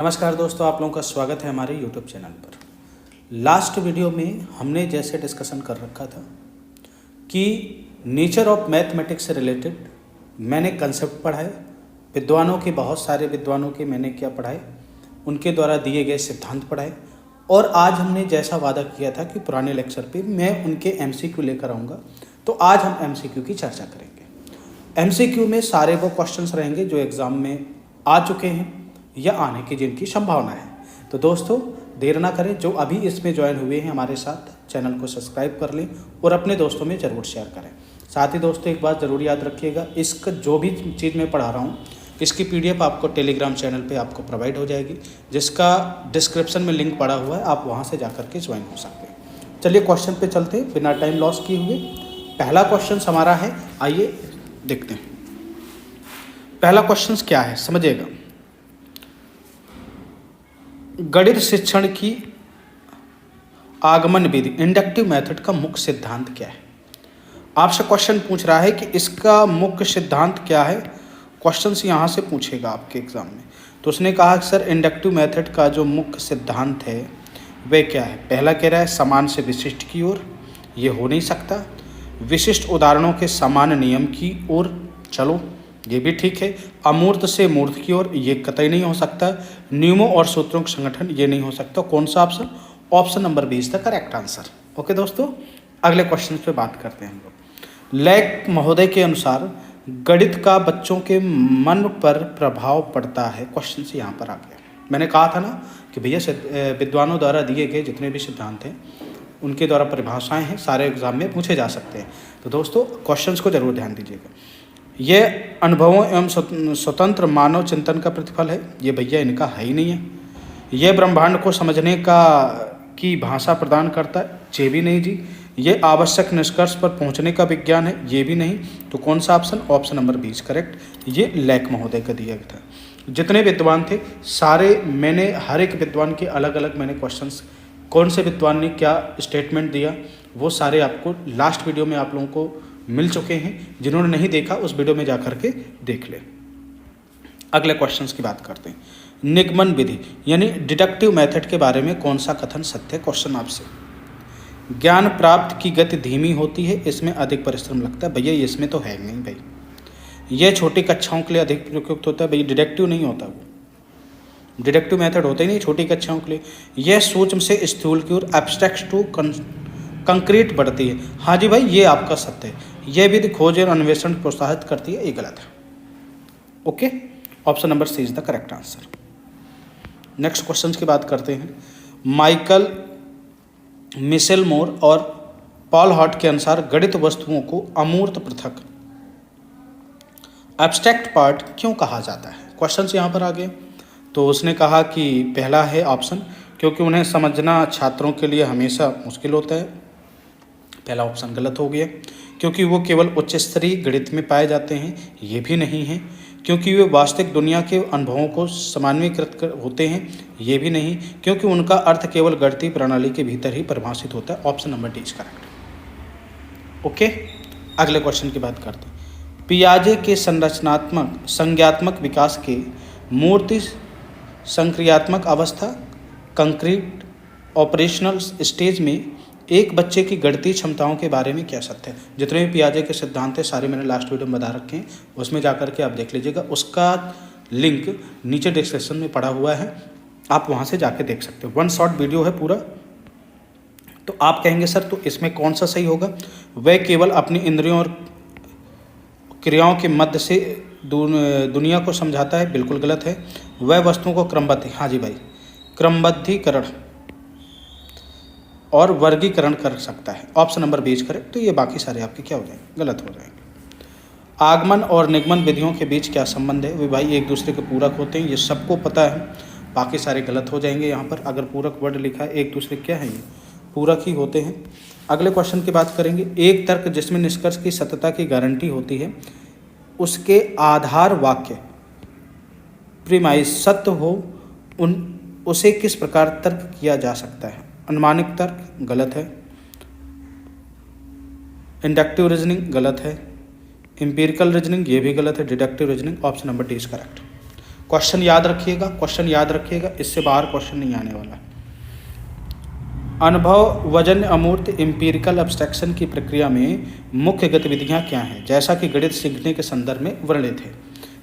नमस्कार दोस्तों, आप लोगों का स्वागत है हमारे YouTube चैनल पर। लास्ट वीडियो में हमने जैसे डिस्कशन कर रखा था कि नेचर ऑफ मैथमेटिक्स से रिलेटेड मैंने कंसेप्ट पढ़ाए, विद्वानों के बहुत सारे विद्वानों के मैंने क्या पढ़ाए, उनके द्वारा दिए गए सिद्धांत पढ़ाए। और आज हमने जैसा वादा किया था कि पुराने लेक्चर पे मैं उनके MCQ लेकर आऊँगा, तो आज हम MCQ की चर्चा करेंगे। MCQ में सारे वो क्वेश्चंस रहेंगे जो एग्ज़ाम में आ चुके हैं या आने की जिनकी संभावना है। तो दोस्तों देर ना करें, जो अभी इसमें ज्वाइन हुए हैं हमारे साथ, चैनल को सब्सक्राइब कर लें और अपने दोस्तों में ज़रूर शेयर करें। साथ ही दोस्तों एक बात ज़रूर याद रखिएगा, इसका जो भी चीज़ मैं पढ़ा रहा हूँ इसकी PDF आपको टेलीग्राम चैनल पे आपको प्रोवाइड हो जाएगी, जिसका डिस्क्रिप्शन में लिंक पड़ा हुआ है, आप वहाँ से जा कर के ज्वाइन हो सकते हैं। चलिए क्वेश्चन पे चलते हैं बिना टाइम लॉस किए हुए। पहला क्वेश्चन हमारा है, आइए देखते हैं पहला क्वेश्चन क्या है, समझिएगा। गणित शिक्षण की आगमन विधि इंडक्टिव मेथड का मुख्य सिद्धांत क्या है। आपसे क्वेश्चन पूछ रहा है कि इसका मुख्य सिद्धांत क्या है। क्वेश्चन यहाँ से पूछेगा आपके एग्जाम में। तो उसने कहा कि सर इंडक्टिव मेथड का जो मुख्य सिद्धांत है वह क्या है। पहला कह रहा है समान से विशिष्ट की ओर, ये हो नहीं सकता। विशिष्ट उदाहरणों के समान नियम की ओर, चलो ये भी ठीक है। अमूर्त से मूर्त की ओर, ये कतई नहीं हो सकता। नियमों और सूत्रों का संगठन, ये नहीं हो सकता। कौन सा option? Option number 20 the correct answer. Okay दोस्तों, अगले क्वेश्चन पे बात करते हैं हम लोग। लेक महोदय के अनुसार गणित का बच्चों के मन पर प्रभाव पड़ता है। क्वेश्चन से यहाँ पर आ गया। मैंने कहा था ना कि भैया विद्वानों द्वारा दिए गए जितने भी सिद्धांत हैं उनके द्वारा परिभाषाएं हैं, सारे एग्जाम में पूछे जा सकते हैं। तो दोस्तों क्वेश्चन को जरूर ध्यान दीजिएगा। ये अनुभवों एवं स्वतंत्र मानव चिंतन का प्रतिफल है, ये भैया इनका है ही नहीं है। ये ब्रह्मांड को समझने की भाषा प्रदान करता है, ये भी नहीं जी। ये आवश्यक निष्कर्ष पर पहुंचने का विज्ञान है, ये भी नहीं। तो कौन सा ऑप्शन? Option number 20 correct. ये लेक महोदय का दिया था। जितने विद्वान थे सारे, मैंने हर एक विद्वान के अलग अलग मैंने क्वेश्चंस, कौन से विद्वान ने क्या स्टेटमेंट दिया, वो सारे आपको लास्ट वीडियो में आप लोगों को मिल चुके हैं। जिन्होंने नहीं देखा उस वीडियो में जाकर के देख ले। अगले क्वेश्चंस की बात करते हैं। निगमन विधि यानी डिडक्टिव मेथड के बारे में कौन सा कथन सत्य है। क्वेश्चन आपसे, ज्ञान प्राप्त की गति धीमी होती है, इसमें अधिक परिश्रम लगता है। भैया इसमें तो है नहीं भाई। यह छोटी कक्षाओं के लिए अधिक प्रयुक्त होता है। भैया डिडक्टिव नहीं होता, वो डिडक्टिव मेथड होता ही नहीं छोटी कक्षाओं के लिए। यह सूक्ष्म से स्थूल की ओर एब्स्ट्रैक्ट टू कंक्रीट बढ़ती है। हाँ जी भाई, ये आपका सत्य है। यह विधि खोज और अन्वेषण प्रोत्साहित करती है, ये गलत है। Okay, option number C is the correct answer. Next question की बात करते हैं। माइकल मिशेल मोर और पॉल हॉट के अनुसार गणित वस्तुओं को अमूर्त पृथक एब्स्ट्रैक्ट पार्ट क्यों कहा जाता है। क्वेश्चन यहाँ पर आ गए। तो उसने कहा कि पहला है ऑप्शन, क्योंकि उन्हें समझना छात्रों के लिए हमेशा मुश्किल होता है। पहला ऑप्शन गलत हो गया। क्योंकि वो केवल उच्च स्तरीय गणित में पाए जाते हैं, ये भी नहीं है। क्योंकि वे वास्तविक दुनिया के अनुभवों को सामान्यीकृत होते हैं, ये भी नहीं। क्योंकि उनका अर्थ केवल गणितीय प्रणाली के भीतर ही परिभाषित होता है। Option number D is correct. Okay, अगले क्वेश्चन की बात करते हैं। पियाजे के संज्ञात्मक विकास के मूर्ति संक्रियात्मक अवस्था कंक्रीट ऑपरेशनल स्टेज में एक बच्चे की गणितीय क्षमताओं के बारे में क्या सत्य है। जितने भी पियाजे के सिद्धांत हैं सारे मैंने लास्ट वीडियो में बता रखे हैं, उसमें जाकर के आप देख लीजिएगा। उसका लिंक नीचे डिस्क्रिप्शन में पड़ा हुआ है, आप वहाँ से जाके देख सकते हो। 1 शॉर्ट वीडियो है पूरा। तो आप कहेंगे सर तो इसमें कौन सा सही होगा। वह केवल अपनी इंद्रियों और क्रियाओं के मध्य से दुनिया को समझाता है, बिल्कुल गलत है। वह वस्तुओं को क्रमबद्ध, हाँ जी भाई, क्रमबद्धीकरण और वर्गीकरण कर सकता है। Option number 20 correct. तो ये बाकी सारे आपके क्या हो जाएंगे, गलत हो जाएंगे। आगमन और निगमन विधियों के बीच क्या संबंध है। वे भाई एक दूसरे के पूरक होते हैं, ये सबको पता है। बाकी सारे गलत हो जाएंगे। यहाँ पर अगर पूरक वर्ड लिखा है, एक दूसरे क्या है, ये पूरक ही होते हैं। अगले क्वेश्चन की बात करेंगे। एक तर्क जिसमें निष्कर्ष की सत्यता की गारंटी होती है, उसके आधार वाक्य प्रीमाइस सत्य हो, उसे किस प्रकार तर्क किया जा सकता है। अनुमानिक तर्क गलत है। इंडक्टिव रीजनिंग गलत है। एम्पिरिकल रीजनिंग ये भी गलत है। Deductive reasoning option number D is correct. Question याद रखिएगा, क्वेश्चन याद रखिएगा, इससे बाहर क्वेश्चन नहीं आने वाला। अनुभव वजन अमूर्त एम्पिरिकल एब्स्ट्रैक्शन की प्रक्रिया में मुख्य गतिविधियां क्या हैं, जैसा कि गणित सीखने के संदर्भ में वर्णित है।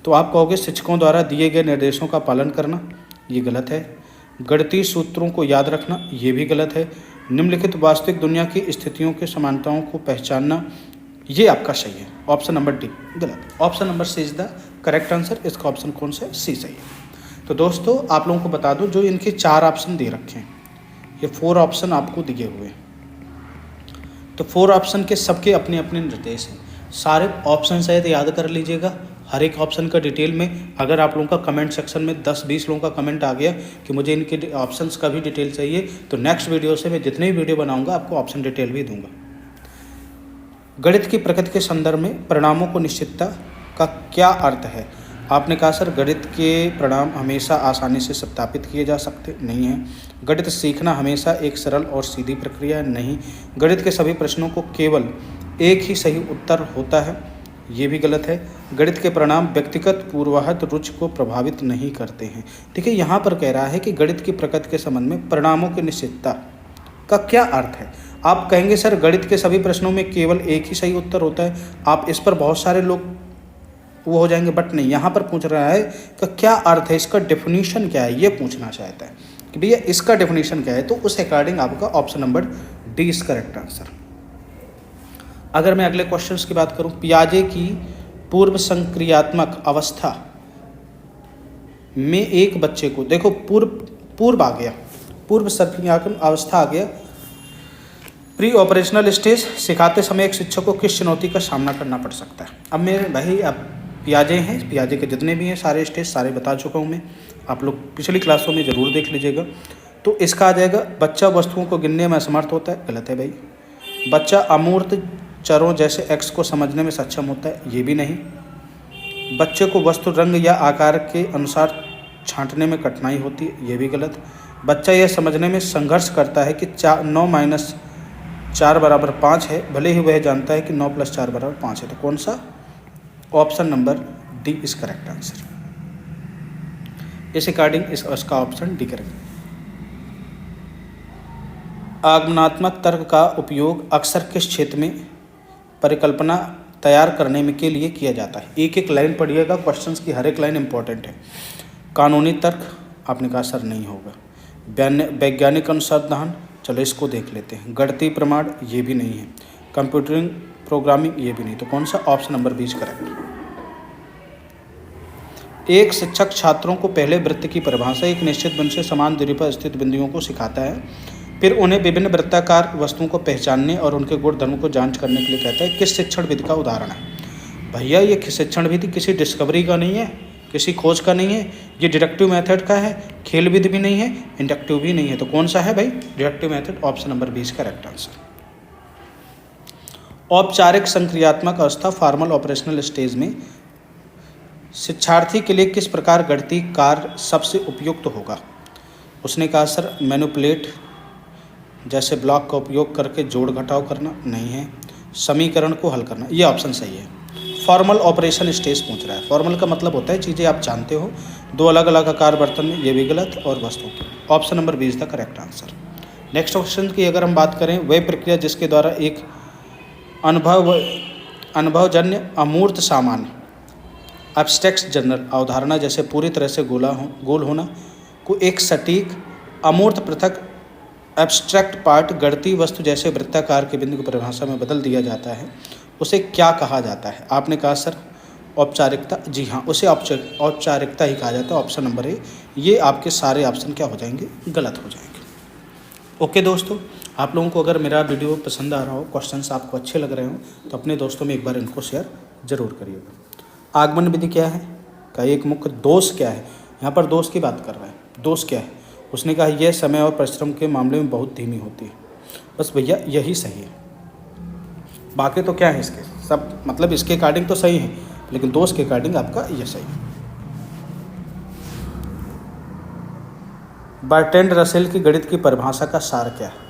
तो आप कहोगे शिक्षकों द्वारा दिए गए निर्देशों का पालन करना, ये गलत है। गणितीय सूत्रों को याद रखना, ये भी गलत है। निम्नलिखित वास्तविक दुनिया की स्थितियों के समानताओं को पहचानना, ये आपका सही है। ऑप्शन नंबर डी गलत। Option number C is the correct answer. इसका ऑप्शन कौन सा है? सी सही है। तो दोस्तों आप लोगों को बता दूं, जो इनके 4 ऑप्शन दे रखे हैं, ये 4 ऑप्शन आपको दिए हुए हैं। तो 4 ऑप्शन के सबके अपने अपने निर्देश हैं। सारे ऑप्शन शायद याद कर लीजिएगा, हर एक ऑप्शन का डिटेल में। अगर आप लोगों का कमेंट सेक्शन में 10-20 लोगों का कमेंट आ गया कि मुझे इनके ऑप्शंस का भी डिटेल चाहिए, तो नेक्स्ट वीडियो से मैं जितने भी वीडियो बनाऊंगा आपको ऑप्शन डिटेल भी दूंगा। गणित की प्रकृति के संदर्भ में परिणामों को निश्चितता का क्या अर्थ है? आपने कहा सर गणित के परिणाम हमेशा आसानी से सत्यापित किए जा सकते नहीं हैं। गणित सीखना हमेशा एक सरल और सीधी प्रक्रिया नहीं। गणित के सभी प्रश्नों को केवल एक ही सही उत्तर होता है, ये भी गलत है। गणित के परिणाम व्यक्तिगत पूर्वाहत रुचि को प्रभावित नहीं करते हैं। देखिए यहाँ पर कह रहा है कि गणित की प्रकृति के संबंध में परिणामों की निश्चितता का क्या अर्थ है। आप कहेंगे सर गणित के सभी प्रश्नों में केवल एक ही सही उत्तर होता है, आप इस पर बहुत सारे लोग वो हो जाएंगे, बट नहीं, यहाँ पर पूछ रहा है कि क्या अर्थ है, इसका डेफिनेशन क्या है, ये पूछना चाहता है कि भैया इसका डेफिनेशन क्या है। तो उस अकॉर्डिंग आपका option number D is correct answer. अगर मैं अगले क्वेश्चंस की बात करूं, पियाजे की पूर्व संक्रियात्मक अवस्था में एक बच्चे को, देखो पूर्व आ गया, पूर्व संक्रियात्मक अवस्था आ गया। प्री ऑपरेशनल स्टेज सिखाते समय एक शिक्षक को किस चुनौती का सामना करना पड़ सकता है? अब मेरे भाई अब पियाजे हैं, पियाजे के जितने भी हैं सारे स्टेज सारे बता चुका हूँ मैं, आप लोग पिछली क्लासों में ज़रूर देख लीजिएगा। तो इसका आ जाएगा बच्चा वस्तुओं को गिनने में असमर्थ होता है, गलत है भाई। बच्चा अमूर्त चरों जैसे एक्स को समझने में सक्षम होता है, ये भी नहीं। बच्चे को वस्तु रंग या आकार के अनुसार छांटने में कठिनाई होती है, ये भी गलत। बच्चा यह समझने में संघर्ष करता है कि 9 - 4 = 5 है, भले ही वह जानता है कि 9 + 4 = 5 है। तो कौन सा? Option number D is correct answer. इस अकॉर्डिंग इसका ऑप्शन डी करेक्ट। आगमनात्मक तर्क का उपयोग अक्सर किस क्षेत्र में परिकल्पना तैयार करने में के लिए किया जाता है? एक एक लाइन पढ़िएगा, क्वेश्चंस की हर एक लाइन इंपॉर्टेंट है। कानूनी तर्क, आपने कहा सर नहीं होगा। वैज्ञानिक अनुसंधान, चलो इसको देख लेते हैं। गणितीय प्रमाण, ये भी नहीं है। कंप्यूटरिंग प्रोग्रामिंग, ये भी नहीं। तो कौन सा? Option number 20 correct. एक शिक्षक छात्रों को पहले वृत्त की परिभाषा एक निश्चित बिंदु से समान दूरी पर स्थित बिंदुओं को सिखाता है, फिर उन्हें विभिन्न वृत्ताकार वस्तुओं को पहचानने और उनके गुण धर्मों को जांच करने के लिए कहता है। किस शिक्षण विधि का उदाहरण है? भैया ये शिक्षण विधि किसी डिस्कवरी का नहीं है, किसी खोज का नहीं है, ये डिडक्टिव मेथड का है। खेल विधि भी नहीं है, इंडक्टिव भी नहीं है। तो कौन सा है भाई? Deductive method. Option number 20 correct answer. औपचारिक संक्रियात्मक अवस्था फॉर्मल ऑपरेशनल स्टेज में शिक्षार्थी के लिए किस प्रकार गणितीय कार्य सबसे उपयुक्त होगा? उसने कहा सर मैनिपुलेट जैसे ब्लॉक का उपयोग करके जोड़ घटाव करना, नहीं है। समीकरण को हल करना, ये ऑप्शन सही है। फॉर्मल ऑपरेशन स्टेज पूछ रहा है। फॉर्मल का मतलब होता है चीज़ें आप जानते हो, 2 अलग अलग आकार बर्तन में, ये भी गलत। और वस्तु की, option number 20 the correct answer. Next question की अगर हम बात करें, वह प्रक्रिया जिसके द्वारा एक अनुभवजन्य अमूर्त सामान्य एब्स्ट्रैक्ट जनरल अवधारणा जैसे पूरी तरह से गोल होना को एक सटीक अमूर्त पृथक एब्स्ट्रैक्ट पार्ट गणितीय वस्तु जैसे वृत्ताकार के बिंदु की परिभाषा में बदल दिया जाता है, उसे क्या कहा जाता है? आपने कहा सर औपचारिकता, जी हाँ, उसे औपचारिकता ही कहा जाता है। Option number A. ये आपके सारे ऑप्शन क्या हो जाएंगे? गलत हो जाएंगे। ओके दोस्तों, आप लोगों को अगर मेरा वीडियो पसंद आ रहा हो, क्वेश्चंस आपको अच्छे लग रहे हो, तो अपने दोस्तों में एक बार इनको शेयर जरूर करिएगा। आगमन विधि क्या है का एक मुख्य दोष क्या है? यहाँ पर दोष की बात कर रहा है। दोष क्या है? उसने कहा यह समय और परिश्रम के मामले में बहुत धीमी होती है। बस भैया यही सही है, बाकी तो क्या है इसके सब, मतलब इसके अकॉर्डिंग तो सही है, लेकिन दोष के अकॉर्डिंग आपका ये सही है। बर्ट्रैंड रसेल की गणित की परिभाषा का सार क्या है?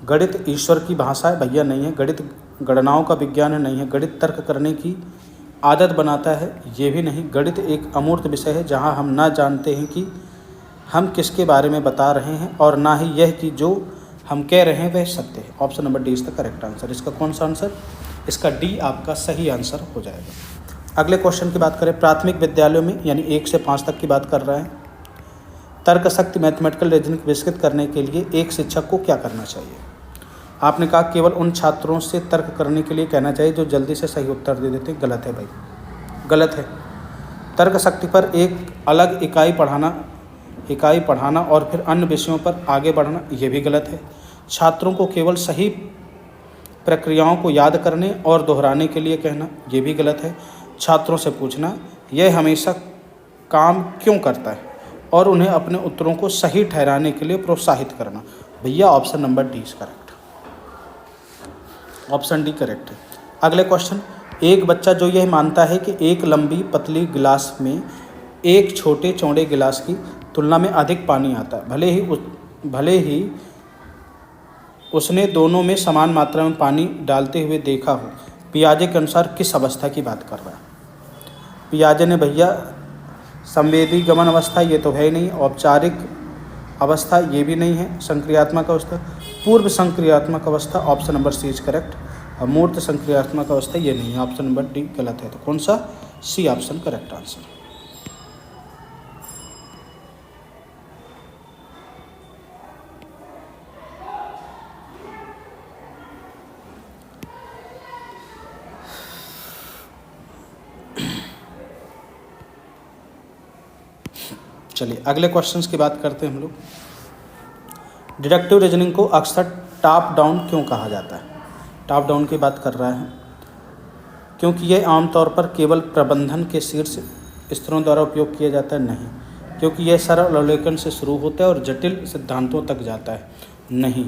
गणित ईश्वर की भाषा है, भैया नहीं है। गणित गणनाओं का विज्ञान है, नहीं है। गणित तर्क करने की आदत बनाता है, ये भी नहीं। गणित एक अमूर्त विषय है जहाँ हम ना जानते हैं कि हम किसके बारे में बता रहे हैं और ना ही यह कि जो हम कह रहे हैं वह सत्य है। Option number D is the correct answer. इसका कौन सा आंसर? इसका डी आपका सही आंसर हो जाएगा। अगले क्वेश्चन की बात करें, प्राथमिक विद्यालयों में यानी 1 से 5 तक की बात कर रहे हैं, तर्कशक्ति मैथमेटिकल रीजनिंग विकसित करने के लिए एक शिक्षक को क्या करना चाहिए? आपने कहा केवल उन छात्रों से तर्क करने के लिए कहना चाहिए जो जल्दी से सही उत्तर दे देते हैं। गलत है भाई, गलत है। तर्क शक्ति पर एक अलग इकाई पढ़ाना और फिर अन्य विषयों पर आगे बढ़ना, ये भी गलत है। छात्रों को केवल सही प्रक्रियाओं को याद करने और दोहराने के लिए कहना, ये भी गलत है। छात्रों से पूछना यह हमेशा काम क्यों करता है और उन्हें अपने उत्तरों को सही ठहराने के लिए प्रोत्साहित करना। भैया option number D is correct, option D correct है। अगले क्वेश्चन, एक बच्चा जो यह मानता है कि एक लंबी पतली गिलास में एक छोटे चौड़े गिलास की तुलना में अधिक पानी आता है, भले ही उसने दोनों में समान मात्रा में पानी डालते हुए देखा हो, पियाजे के अनुसार किस अवस्था की बात कर रहा है? पियाजे ने भैया संवेदी गमन अवस्था, ये तो है ही नहीं। औपचारिक अवस्था, ये भी नहीं है। संक्रियात्मक अवस्था, पूर्व संक्रियात्मक अवस्था, option number C is correct. अमूर्त संक्रियात्मक अवस्था, ये नहीं है। ऑप्शन नंबर डी गलत है। तो कौन सा? C option correct answer. चलिए अगले क्वेश्चंस की बात करते हैं हम लोग। डिडक्टिव रीजनिंग को अक्सर टॉप डाउन क्यों कहा जाता है? टॉप डाउन की बात कर रहा है क्योंकि यह आमतौर पर केवल प्रबंधन के शीर्ष स्तरों द्वारा उपयोग किया जाता है। नहीं, क्योंकि यह सरल अवलोकन से शुरू होता है और जटिल सिद्धांतों तक जाता है। नहीं,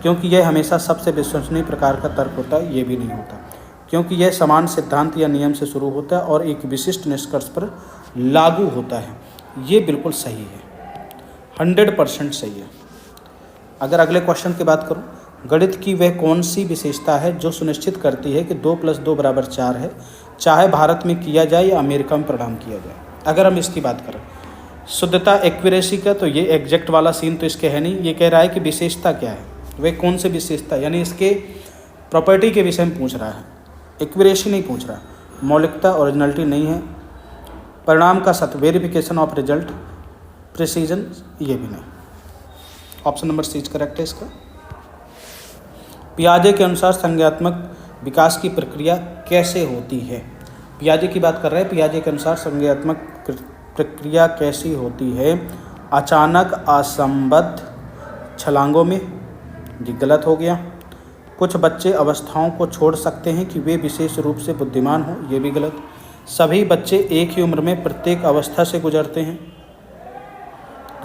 क्योंकि यह हमेशा सबसे विश्वसनीय प्रकार का तर्क होता है। ये भी नहीं होता, क्योंकि यह समान सिद्धांत या नियम से शुरू होता है और एक विशिष्ट निष्कर्ष पर लागू होता है। ये बिल्कुल सही है, 100% सही है। अगर अगले क्वेश्चन की बात करूं, गणित की वह कौन सी विशेषता है जो सुनिश्चित करती है कि 2 + 2 = 4 है, चाहे भारत में किया जाए या अमेरिका में परिणाम किया जाए? अगर हम इसकी बात करें शुद्धता एक्यूरेसी का, तो ये एग्जैक्ट वाला सीन तो इसके है नहीं। ये कह रहा है कि विशेषता क्या है, वह कौन सी विशेषता, यानी इसके प्रॉपर्टी के विषय में पूछ रहा है। एक्यूरेसी नहीं पूछ रहा। मौलिकता, ओरिजिनलिटी नहीं है। परिणाम का सत्य, वेरिफिकेशन ऑफ रिजल्ट, प्रिसीजन, ये भी नहीं। ऑप्शन नंबर सी करेक्ट है इसका। पियाजे के अनुसार संज्ञानात्मक विकास की प्रक्रिया कैसे होती है? पियाजे की बात कर रहे हैं। पियाजे के अनुसार संज्ञानात्मक प्रक्रिया कैसी होती है? अचानक असंबद्ध छलांगों में, ये गलत हो गया। कुछ बच्चे अवस्थाओं को छोड़ सकते हैं कि वे विशेष रूप से बुद्धिमान हों, ये भी गलत। सभी बच्चे एक ही उम्र में प्रत्येक अवस्था से गुजरते हैं,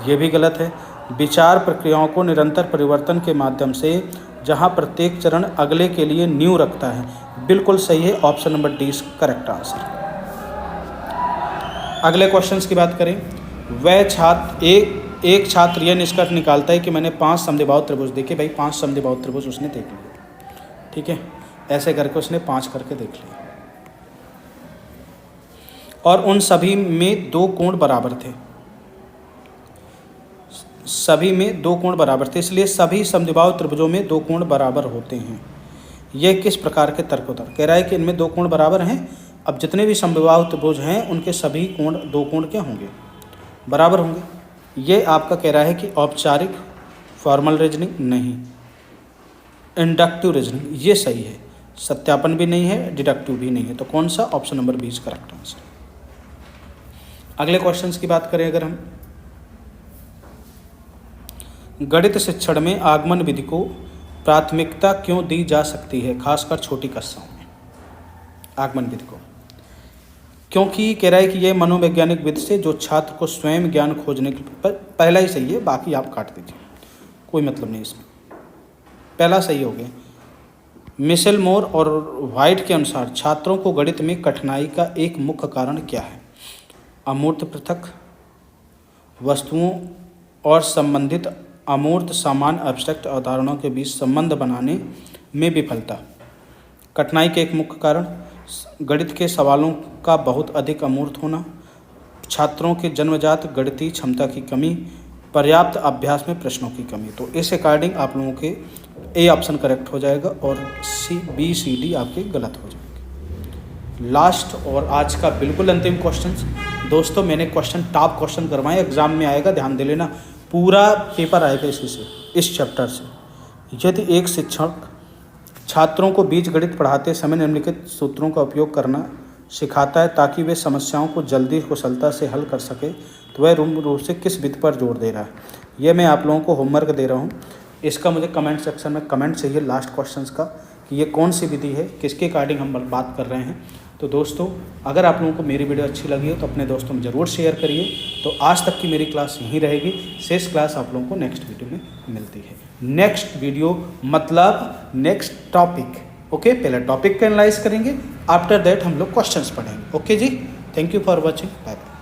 ये भी गलत है। विचार प्रक्रियाओं को निरंतर परिवर्तन के माध्यम से, जहां प्रत्येक चरण अगले के लिए नींव रखता है, बिल्कुल सही है। Option number D is correct answer. अगले क्वेश्चंस की बात करें, वह छात्र एक छात्र यह निष्कर्ष निकालता है कि मैंने 5 समद्विबाहु त्रिभुज देखे। भाई 5 समद्विबाहु त्रिभुज उसने देख लिए, ठीक है, ऐसे करके उसने 5 करके देख लिए और उन सभी में 2 कोण बराबर थे। सभी में 2 कोण बराबर थे, इसलिए सभी समद्विबाहु त्रिभुजों में 2 कोण बराबर होते हैं। यह किस प्रकार के तर्क होता है? कह रहा है कि इनमें 2 कोण बराबर हैं। अब जितने भी समद्विबाहु त्रिभुज हैं उनके सभी कोण 2 कोण क्या होंगे? बराबर होंगे। ये आपका कह रहा है कि औपचारिक फॉर्मल रीजनिंग नहीं, इंडक्टिव रीजनिंग, ये सही है। सत्यापन भी नहीं है, डिडक्टिव भी नहीं है। तो कौन सा? Option number B is correct answer. अगले क्वेश्चंस की बात करें अगर हम, गणित शिक्षण में आगमन विधि को प्राथमिकता क्यों दी जा सकती है, खासकर छोटी कक्षाओं में? आगमन विधि को क्योंकि कह रहा है कि यह मनोवैज्ञानिक विधि से जो छात्र को स्वयं ज्ञान खोजने के पहला ही सही है, बाकी आप काट दीजिए, कोई मतलब नहीं इसमें। पहला सही हो गया। मिशेल मोर और वाइट के अनुसार छात्रों को गणित में कठिनाई का एक मुख्य कारण क्या है? अमूर्त पृथक वस्तुओं और संबंधित अमूर्त समान एब्स्ट्रैक्ट अवधारणाओं के बीच संबंध बनाने में विफलता। कठिनाई के एक मुख्य कारण गणित के सवालों का बहुत अधिक अमूर्त होना, छात्रों के जन्मजात गणितीय क्षमता की कमी, पर्याप्त अभ्यास में प्रश्नों की कमी। तो इस अकॉर्डिंग आप लोगों के ए ऑप्शन करेक्ट हो जाएगा और बी सी डी आपके गलत हो जाएंगे। लास्ट और आज का बिल्कुल अंतिम क्वेश्चन दोस्तों, मैंने क्वेश्चन टॉप क्वेश्चन करवाए, एग्जाम में आएगा, ध्यान दे लेना, पूरा पेपर आएगा इसी से, इस चैप्टर से। यदि एक शिक्षक छात्रों को बीजगणित पढ़ाते समय निम्नलिखित सूत्रों का उपयोग करना सिखाता है ताकि वे समस्याओं को जल्दी कुशलता से हल कर सके, तो वह रूप से किस विधि पर जोर दे रहा है। ये मैं आप लोगों को होमवर्क दे रहा हूँ, इसका मुझे कमेंट सेक्शन में कमेंट चाहिए लास्ट क्वेश्चंस का कि ये कौन सी विधि है, किसके अकॉर्डिंग हम बात कर रहे हैं। तो दोस्तों, अगर आप लोगों को मेरी वीडियो अच्छी लगी हो तो अपने दोस्तों में ज़रूर शेयर करिए। तो आज तक की मेरी क्लास यहीं रहेगी, शेष क्लास आप लोगों को नेक्स्ट वीडियो में मिलती है। नेक्स्ट वीडियो मतलब नेक्स्ट टॉपिक, ओके। पहले टॉपिक का एनालाइज करेंगे, आफ्टर दैट हम लोग क्वेश्चंस पढ़ेंगे। ओके जी, thank you for watching, bye bye.